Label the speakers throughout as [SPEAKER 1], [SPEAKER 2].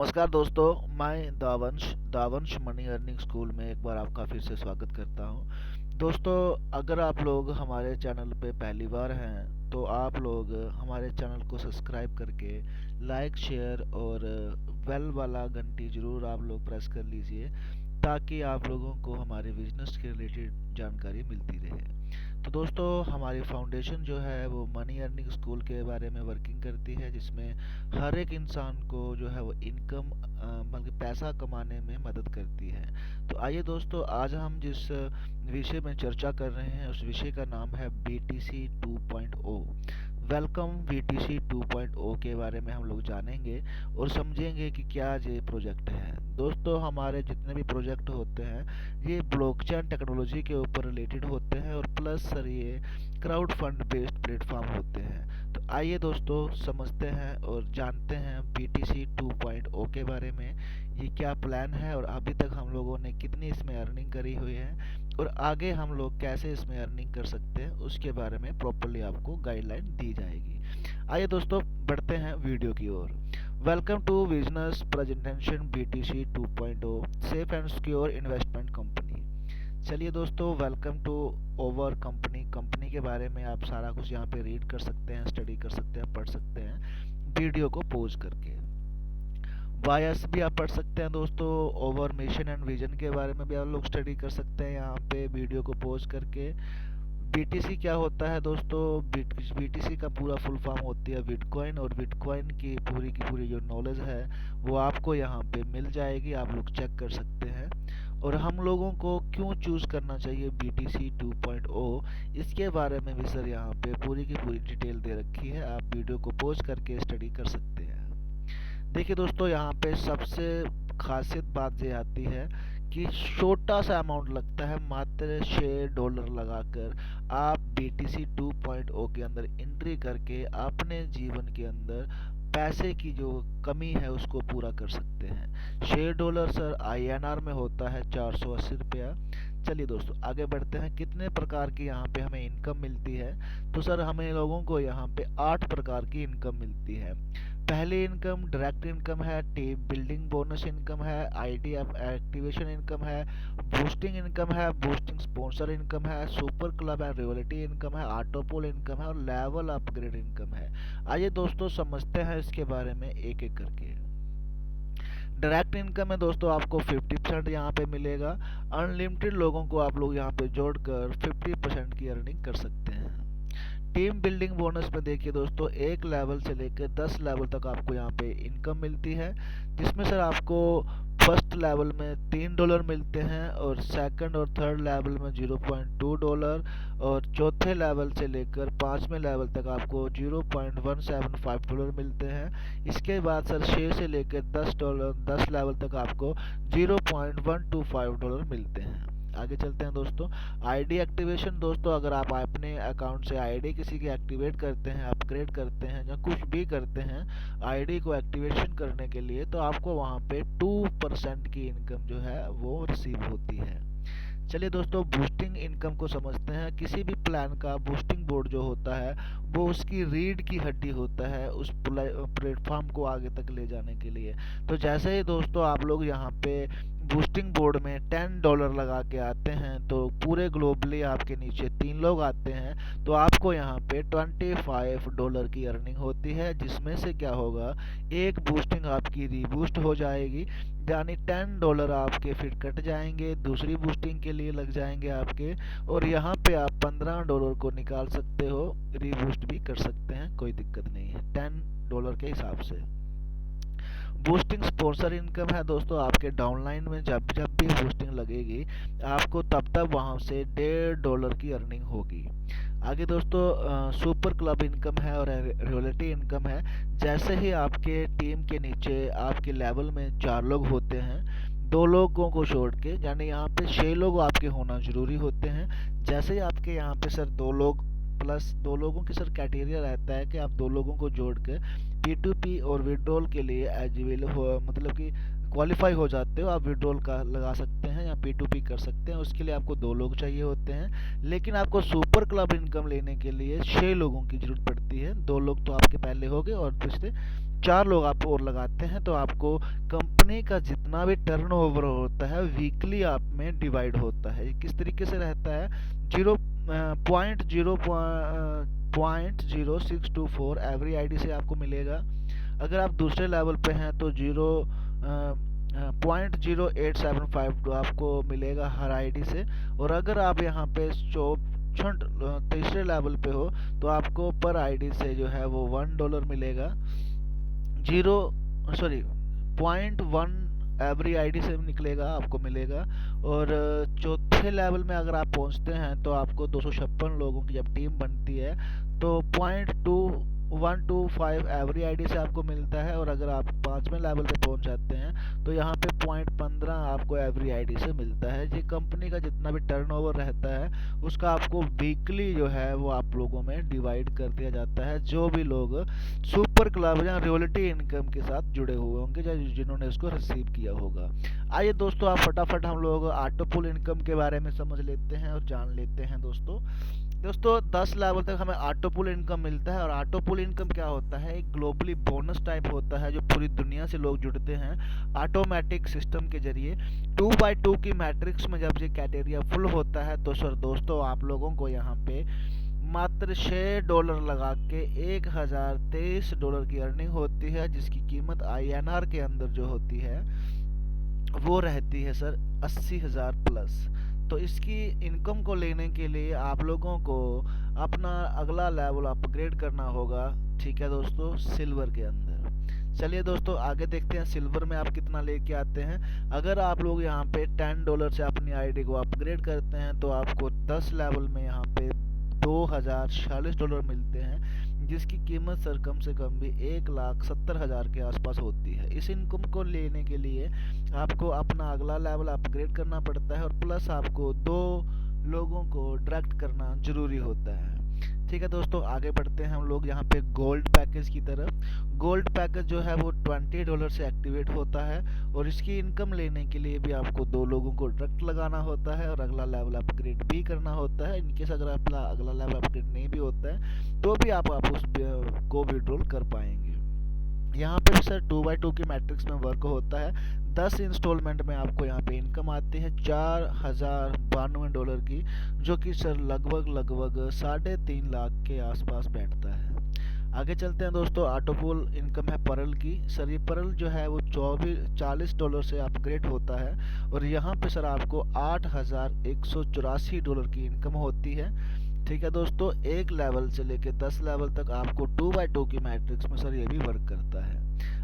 [SPEAKER 1] नमस्कार दोस्तों। मैं दावंश मनी अर्निंग स्कूल में एक बार आपका फिर से स्वागत करता हूं। दोस्तों, अगर आप लोग हमारे चैनल पे पहली बार हैं तो आप लोग हमारे चैनल को सब्सक्राइब करके लाइक शेयर और बेल वाला घंटी ज़रूर आप लोग प्रेस कर लीजिए, ताकि आप लोगों को हमारे बिजनेस के रिलेटेड जानकारी मिलती रहे। तो दोस्तों, हमारी फाउंडेशन जो है वो मनी अर्निंग स्कूल के बारे में वर्किंग करती है, जिसमें हर एक इंसान को जो है वो इनकम मतलब पैसा कमाने में मदद करती है। तो आइए दोस्तों, आज हम जिस विषय में चर्चा कर रहे हैं उस विषय का नाम है BTC 2.0। वेलकम BTC 2.0 के बारे में हम लोग जानेंगे और समझेंगे कि क्या ये प्रोजेक्ट है। दोस्तों, हमारे जितने भी प्रोजेक्ट होते हैं ये ब्लॉकचेन टेक्नोलॉजी के ऊपर रिलेटेड होते हैं और प्लस सर ये क्राउड फंड बेस्ड प्लेटफॉर्म होते हैं। तो आइए दोस्तों, समझते हैं और जानते हैं BTC 2.0 के बारे में। ये क्या प्लान है और अभी तक हम लोगों ने कितनी इसमें अर्निंग करी हुई है और आगे हम लोग कैसे इसमें अर्निंग कर सकते हैं, उसके बारे में प्रॉपरली आपको गाइडलाइन दी जाएगी। आइए दोस्तों, बढ़ते हैं वीडियो की ओर। Welcome to business presentation BTC 2.0 safe and secure investment company. चलिए दोस्तों, वेलकम टू ओवर कंपनी के बारे में आप सारा कुछ यहाँ पे रीड कर सकते हैं, स्टडी कर सकते हैं, पढ़ सकते हैं वीडियो को पॉज करके। बायस भी आप पढ़ सकते हैं दोस्तों। ओवर मिशन एंड विजन के बारे में भी आप लोग स्टडी कर सकते हैं यहाँ पे वीडियो को पॉज करके। बीटीसी क्या होता है दोस्तों? बीटीसी का पूरा फुल फॉर्म होती है बिटकॉइन, और बिटकॉइन की पूरी जो नॉलेज है वो आपको यहाँ पे मिल जाएगी, आप लोग चेक कर सकते हैं। और हम लोगों को क्यों चूज़ करना चाहिए BTC 2.0, इसके बारे में भी सर यहाँ पे पूरी की पूरी डिटेल दे रखी है, आप वीडियो को पॉज करके स्टडी कर सकते हैं। देखिए दोस्तों, यहाँ पे सबसे खासियत बात ये आती है कि छोटा सा अमाउंट लगता है, मात्र $6 लगाकर आप BTC 2.0 के अंदर एंट्री करके अपने जीवन के अंदर पैसे की जो कमी है उसको पूरा कर सकते हैं। $6 सर INR में होता है 480 रुपया। चलिए दोस्तों, आगे बढ़ते हैं। कितने प्रकार की यहाँ पे हमें इनकम मिलती है? तो सर हमें लोगों को यहाँ पे 8 प्रकार की इनकम मिलती है। पहली इनकम डायरेक्ट इनकम है, टीम बिल्डिंग बोनस इनकम है, आईडी एक्टिवेशन इनकम है, बूस्टिंग इनकम है, बूस्टिंग स्पॉन्सर इनकम है, सुपर क्लब है, रॉयल्टी इनकम है, ऑटोपोल इनकम है और लेवल अपग्रेड इनकम है। आइए दोस्तों, समझते हैं इसके बारे में एक एक करके। डायरेक्ट इनकम है दोस्तों, आपको 50% यहाँ पे मिलेगा। अनलिमिटेड लोगों को आप लोग यहाँ पे जोड़कर 50% की अर्निंग कर सकते हैं। टीम बिल्डिंग बोनस में देखिए दोस्तों, 1 लेवल से लेकर 10 लेवल तक आपको यहाँ पे इनकम मिलती है, जिसमें सर आपको फर्स्ट लेवल में $3 मिलते हैं और सेकंड और थर्ड लेवल में $0.2 और चौथे लेवल से लेकर 5वें लेवल तक आपको $0.175 मिलते हैं। इसके बाद सर 6 से लेकर $10 लेवल तक आपको $0.125 मिलते हैं। आगे चलते हैं दोस्तों। आईडी एक्टिवेशन दोस्तों, अगर आप अपने अकाउंट से आईडी किसी की एक्टिवेट करते हैं, अपग्रेड करते हैं या कुछ भी करते हैं आईडी को एक्टिवेशन करने के लिए, तो आपको वहाँ पे 2% की इनकम जो है वो रिसीव होती है। चलिए दोस्तों, बूस्टिंग इनकम को समझते हैं। किसी भी प्लान का बूस्टिंग बोर्ड जो होता है वो उसकी रीढ़ की हड्डी होता है उस प्लेटफॉर्म को आगे तक ले जाने के लिए। तो जैसे ही दोस्तों आप लोग यहाँ पे बूस्टिंग बोर्ड में $10 लगा के आते हैं, तो पूरे ग्लोबली आपके नीचे 3 लोग आते हैं, तो आपको यहाँ पे $25 की अर्निंग होती है, जिसमें से क्या होगा, एक बूस्टिंग आपकी रीबूस्ट हो जाएगी, यानी $10 आपके फिर कट जाएंगे, दूसरी बूस्टिंग के लिए लग जाएंगे आपके, और यहाँ पे आप $15 को निकाल सकते हो, रीबूस्ट भी कर सकते हैं, कोई दिक्कत नहीं है $10 के हिसाब से। बूस्टिंग स्पॉन्सर इनकम है दोस्तों, आपके डाउनलाइन में जब जब भी बूस्टिंग लगेगी आपको तब तब वहां से $1.5 की अर्निंग होगी। आगे दोस्तों, सुपर क्लब इनकम है और रॉयल्टी इनकम है। जैसे ही आपके टीम के नीचे आपके लेवल में 4 लोग होते हैं, 2 लोगों को छोड़ के, यानी यहाँ पे 6 लोग आपके होना जरूरी होते हैं। जैसे ही आपके यहाँ पे सर 2 लोग प्लस 2 लोगों की सर क्राइटेरिया रहता है कि आप 2 लोगों को जोड़ के P2P और विड्रॉल के लिए एलिजिबल हो, मतलब कि क्वालिफाई हो जाते हो, आप विड्रॉल का लगा सकते हैं या P2P कर सकते हैं। उसके लिए आपको 2 लोग चाहिए होते हैं, लेकिन आपको सुपर क्लब इनकम लेने के लिए 6 लोगों की जरूरत पड़ती है। 2 लोग तो आपके पहले हो गए और दूसरे 4 लोग आप और लगाते हैं तो आपको कंपनी का जितना भी टर्नओवर होता है वीकली आप में डिवाइड होता है। किस तरीके से रहता है, जीरो .0624 एवरी आईडी से आपको मिलेगा। अगर आप दूसरे लेवल पे हैं तो 0.0875 आपको मिलेगा हर आईडी से। और अगर आप यहाँ पे तीसरे लेवल पे हो तो आपको पर आईडी से जो है वो $1 मिलेगा। जीरो सॉरी 0.1 एवरी आईडी से निकलेगा, आपको मिलेगा। और चौथे लेवल में अगर आप पहुंचते हैं तो आपको 256 लोगों की जब टीम बनती है तो 0.2125 एवरी आईडी से आपको मिलता है। और अगर आप 5वें लेवल पे पहुंच जाते हैं तो यहाँ पे 0.15 आपको एवरी आईडी से मिलता है। ये कंपनी का जितना भी टर्नओवर रहता है उसका आपको वीकली जो है वो आप लोगों में डिवाइड कर दिया जाता है, जो भी लोग सुपर क्लब या रियलिटी इनकम के साथ जुड़े हुए होंगे या जिन्होंने इसको रिसीव किया होगा। आइए दोस्तों, आप फटाफट हम लोग ऑटो पुल इनकम के बारे में समझ लेते हैं और जान लेते हैं। दोस्तों 10 लेवल तक हमें ऑटो पुल इनकम मिलता है। और ऑटो पुल इनकम क्या होता है, एक ग्लोबली बोनस टाइप होता है जो पूरी दुनिया से लोग जुड़ते हैं ऑटोमेटिक सिस्टम के जरिए। 2x2 की मैट्रिक्स में जब ये कैटेरिया फुल होता है तो सर दोस्तों आप लोगों को यहाँ पे मात्र $6 लगा के $1023 की अर्निंग होती है, जिसकी कीमत INR के अंदर जो होती है वो रहती है सर 80,000 प्लस। तो इसकी इनकम को लेने के लिए आप लोगों को अपना अगला लेवल अपग्रेड करना होगा, ठीक है दोस्तों, सिल्वर के अंदर। चलिए दोस्तों आगे देखते हैं सिल्वर में आप कितना लेके आते हैं। अगर आप लोग यहाँ पे $10 से अपनी आईडी को अपग्रेड करते हैं तो आपको 10 लेवल में यहाँ पे $2046 मिलते हैं, जिसकी कीमत सर कम से कम भी 1,70,000 के आसपास होती है। इस इनकम को लेने के लिए आपको अपना अगला लेवल अपग्रेड करना पड़ता है और प्लस आपको 2 लोगों को डायरेक्ट करना जरूरी होता है। ठीक है दोस्तों, आगे बढ़ते हैं हम लोग यहाँ पे गोल्ड पैकेज की तरफ। गोल्ड पैकेज जो है वो $20 से एक्टिवेट होता है और इसकी इनकम लेने के लिए भी आपको 2 लोगों को डायरेक्ट लगाना होता है और अगला लेवल अपग्रेड भी करना होता है। इनकेस अगर आपका अगला लेवल अपग्रेड नहीं भी होता है तो भी आप उस को विड्रॉल कर पाएंगे। यहाँ पे भी सर 2x2 की मैट्रिक्स में वर्क होता है। 10 इंस्टॉलमेंट में आपको यहाँ पे इनकम आती है $4,092 की, जो कि सर लगभग 3.5 लाख के आसपास बैठता है। आगे चलते हैं दोस्तों, ऑटोपुल इनकम है परल की। सर ये परल जो है वो $40 से अपग्रेड होता है और यहाँ पे सर आपको $8,184 की इनकम होती है। ठीक है दोस्तों, एक लेवल से लेके 10 लेवल तक आपको 2x2 की मैट्रिक्स में सर ये भी वर्क करता है।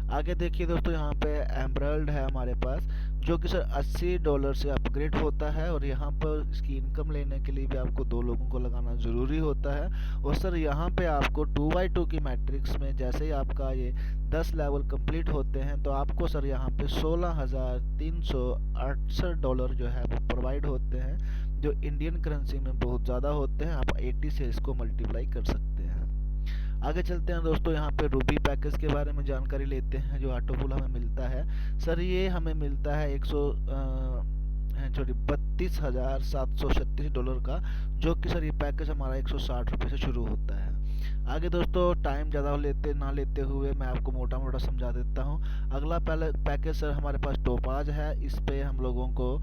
[SPEAKER 1] आगे देखिए दोस्तों, यहाँ पे एमराल्ड है हमारे पास, जो कि सर $80 से अपग्रेड होता है और यहाँ पर इसकी इनकम लेने के लिए भी आपको 2 लोगों को लगाना ज़रूरी होता है। और सर यहाँ पे आपको 2x2 की मैट्रिक्स में जैसे ही आपका ये 10 लेवल कंप्लीट होते हैं तो आपको सर यहाँ पे $16,368 जो है वो प्रोवाइड होते हैं, जो इंडियन करेंसी में बहुत ज़्यादा होते हैं। आप 80 से इसको मल्टीप्लाई कर सकते हैं। आगे चलते हैं दोस्तों, यहाँ पे रूबी पैकेज के बारे में जानकारी लेते हैं जो ऑटोपुल हमें मिलता है। सर ये हमें मिलता है $32,736 का, जो कि सर ये पैकेज हमारा ₹160 से शुरू होता है। आगे दोस्तों टाइम ज़्यादा ना लेते हुए मैं आपको मोटा मोटा समझा देता हूँ। अगला पहले पैकेज सर हमारे पास टोपाज है। इस पे हम लोगों को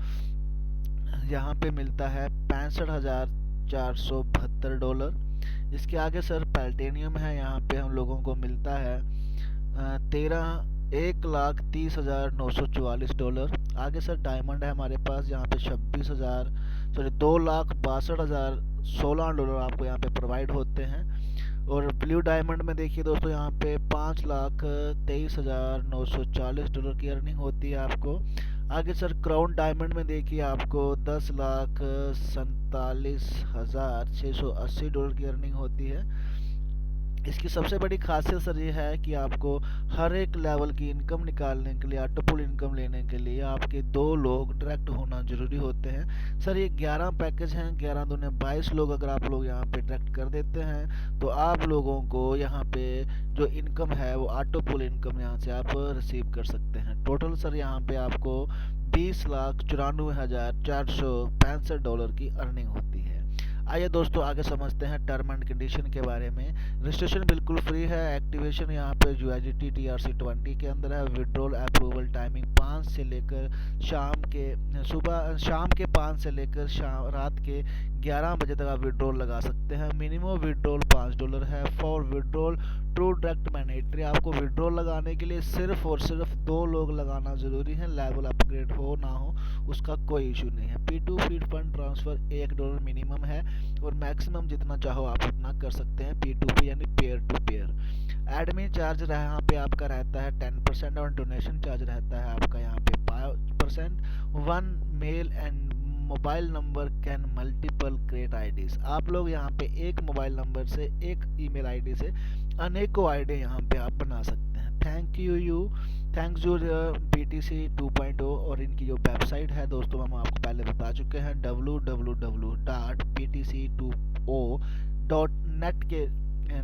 [SPEAKER 1] यहाँ पे मिलता है $65,472। इसके आगे सर पैल्टेनियम है, यहाँ पे हम लोगों को मिलता है 1,30,944। आगे सर डायमंड है हमारे पास, यहाँ पे $2,62,016 आपको यहाँ पे प्रोवाइड होते हैं। और ब्लू डायमंड में देखिए दोस्तों, यहाँ पे $5,23,940 की अर्निंग होती है आपको। आगे सर क्राउन डायमंड में देखिए आपको $10,47,680 की अर्निंग होती है। इसकी सबसे बड़ी खासियत सर ये है कि आपको हर एक लेवल की इनकम निकालने के लिए, ऑटोपुल इनकम लेने के लिए आपके 2 लोग डायरेक्ट होना जरूरी होते हैं। सर ये 11 पैकेज हैं, 11 दूने 22 लोग अगर आप लोग यहाँ पे डायरेक्ट कर देते हैं तो आप लोगों को यहाँ पे जो इनकम है वो ऑटोपुल इनकम यहाँ से आप रिसीव कर सकते हैं। टोटल सर यहाँ पे आपको $20,94,465 की अर्निंग होती है। आइए दोस्तों आगे समझते हैं टर्म एंड कंडीशन के बारे में। रजिस्ट्रेशन बिल्कुल फ्री है। एक्टिवेशन यहाँ पे यूआईजीटी TRC 20 के अंदर है। विड्रॉल अप्रूवल टाइमिंग 5 से लेकर शाम के 5 से लेकर रात के 11 बजे तक आप विड्रॉल लगा सकते हैं। मिनिमम विड्रॉल $5 है। For withdrawal true direct mandatory, आपको विड्रॉल लगाने के लिए सिर्फ और सिर्फ 2 लोग लगाना ज़रूरी है। लेवल अपग्रेड हो ना हो उसका कोई इशू नहीं है। P2P फंड ट्रांसफ़र $1 मिनिमम है और मैक्सिमम जितना चाहो आप उतना कर सकते हैं। P2P यानी peer to peer. Admin charge यहाँ पे आपका रहता है 10% और डोनेशन चार्ज रहता है आपका यहाँ पे 5%। One mail and mobile number can multiple create IDs, आप लोग यहाँ पे एक मोबाइल नंबर से एक ईमेल आईडी से अनेकों आईडी यहाँ पे आप बना सकते हैं। Thanks you BTC 2.0। और इनकी जो वेबसाइट है दोस्तों हम आपको पहले बता चुके हैं, www.btc20.net के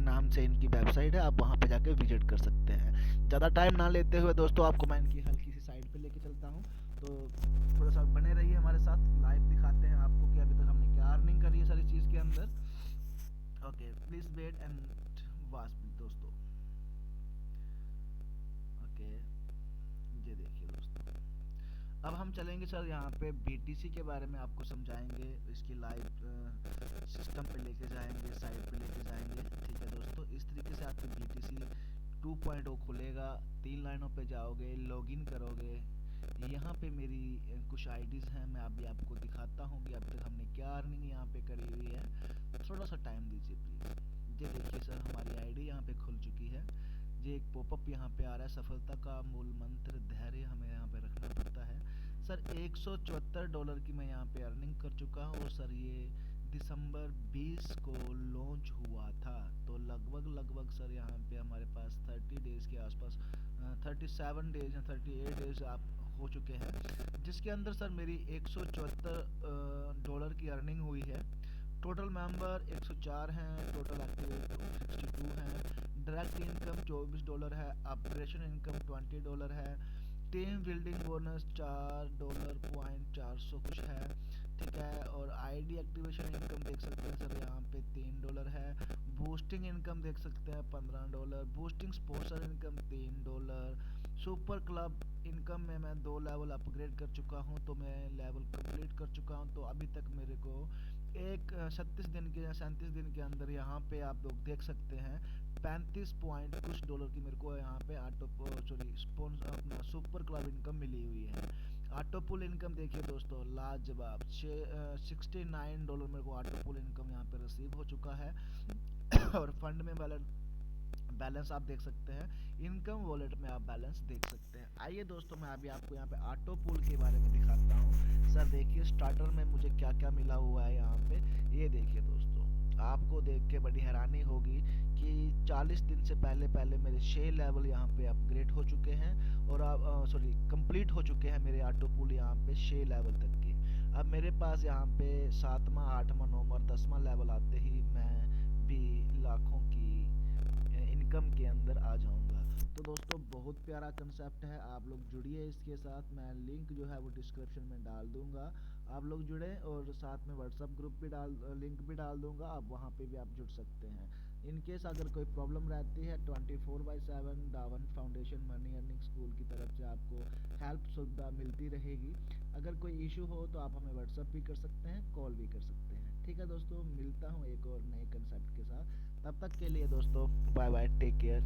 [SPEAKER 1] नाम से इनकी वेबसाइट है। आप वहाँ पे जाके विजिट कर सकते हैं। ज़्यादा टाइम ना लेते हुए दोस्तों आपको मैं इनकी हल्की सी साइड पे लेके चलता हूँ, तो थोड़ा सा बने रहिए हमारे साथ। लाइव दिखाते हैं आपको कि अभी तक हमने क्या अर्निंग करी है सारी चीज़ के अंदर। Okay, please wait and watch दोस्तों। ओके, ये देखिए दोस्तों, अब हम चलेंगे सर यहाँ पे BTC के बारे में आपको समझाएंगे, इसकी लाइव सिस्टम पे लेके जाएंगे, साइट पे लेके जाएंगे। ठीक है दोस्तों, इस तरीके से आपकी BTC 2.0 खुलेगा। 3 लाइनों पे जाओगे, लॉगिन करोगे। यहाँ पे मेरी कुछ आईडीज़ हैं, मैं अभी आपको दिखाता हूँ कि अब तक हमने क्या अर्निंग यहाँ पे करी हुई है। थोड़ा सा टाइम दीजिए प्लीज़। ये देखिए सर, हमारी आईडी यहाँ पे खुल चुकी है। ये एक पॉपअप यहाँ पे आ रहा है, सफलता का मूल मंत्र धैर्य हमें यहाँ पे रखना पड़ता है। सर $174 की मैं यहाँ पे अर्निंग कर चुका हूँ। और सर ये दिसंबर 20 को लॉन्च हुआ था, तो लगभग सर यहाँ पे हमारे पास 30 डेज़ के आसपास 37 डेज या 38 डेज आप हो चुके हैं, जिसके अंदर सर मेरी $174 की अर्निंग हुई है। टोटल मेंबर 104 हैं, टोटल एक्टिव 62 हैं। डायरेक्ट इनकम $24 है। ऑपरेशन इनकम $20 है। टीम बिल्डिंग बोनस $4.400 कुछ है। ठीक है, और आईडी एक्टिवेशन इनकम देख सकते हैं सर यहाँ पे $3 है। बूस्टिंग इनकम देख सकते हैं $15। Boosting sponsor income $3। Super club income में मैं 2 लेवल अपग्रेड कर चुका हूँ, तो मैं लेवल कंप्लीट कर चुका हूँ। तो अभी तक मेरे को एक 36 दिन के या 37 दिन के अंदर यहाँ पे आप लोग देख सकते हैं 35 पॉइंट कुछ डॉलर की मेरे को यहाँ पे अपना सुपर क्लब इनकम मिली हुई है। ऑटो पुल इनकम देखिए दोस्तों, लाजवाब $69 मेरे को ऑटो पुल इनकम यहाँ पे रिसीव हो चुका है। और फंड में बैलेंस आप देख सकते हैं, इनकम वॉलेट में आप बैलेंस देख सकते हैं। आइए दोस्तों, मैं अभी आपको यहाँ पे ऑटो पुल के बारे में दिखाता हूँ। सर देखिए स्टार्टर में मुझे क्या क्या मिला हुआ है यहाँ पे। ये देखिए दोस्तों, आपको देख के बड़ी हैरानी होगी कि 40 दिन से पहले मेरे 6 लेवल यहाँ पे अपग्रेड हो चुके हैं। और कंप्लीट हो चुके हैं मेरे ऑटो पुल यहाँ पे 6 लेवल तक के। अब मेरे पास यहाँ पे 7वां 8वां 9वां 10वां लेवल आते ही मैं भी लाखों की इनकम के अंदर आ जाऊंगा। तो दोस्तों बहुत प्यारा कंसेप्ट है, आप लोग जुड़िए इसके साथ। मैं लिंक जो है वो डिस्क्रिप्शन में डाल दूंगा, आप लोग जुड़े। और साथ में व्हाट्सअप ग्रुप भी लिंक भी डाल दूंगा, आप वहाँ पे भी आप जुड़ सकते हैं। इन केस अगर कोई प्रॉब्लम रहती है 24/7 दावन फाउंडेशन मनी अर्निंग स्कूल की तरफ से आपको हेल्प सुविधा मिलती रहेगी। अगर कोई इशू हो तो आप हमें व्हाट्सअप भी कर सकते हैं, कॉल भी कर सकते हैं। ठीक है दोस्तों, मिलता हूँ एक और नए कंसेप्ट के साथ। तब तक के लिए दोस्तों बाय बाय, टेक केयर।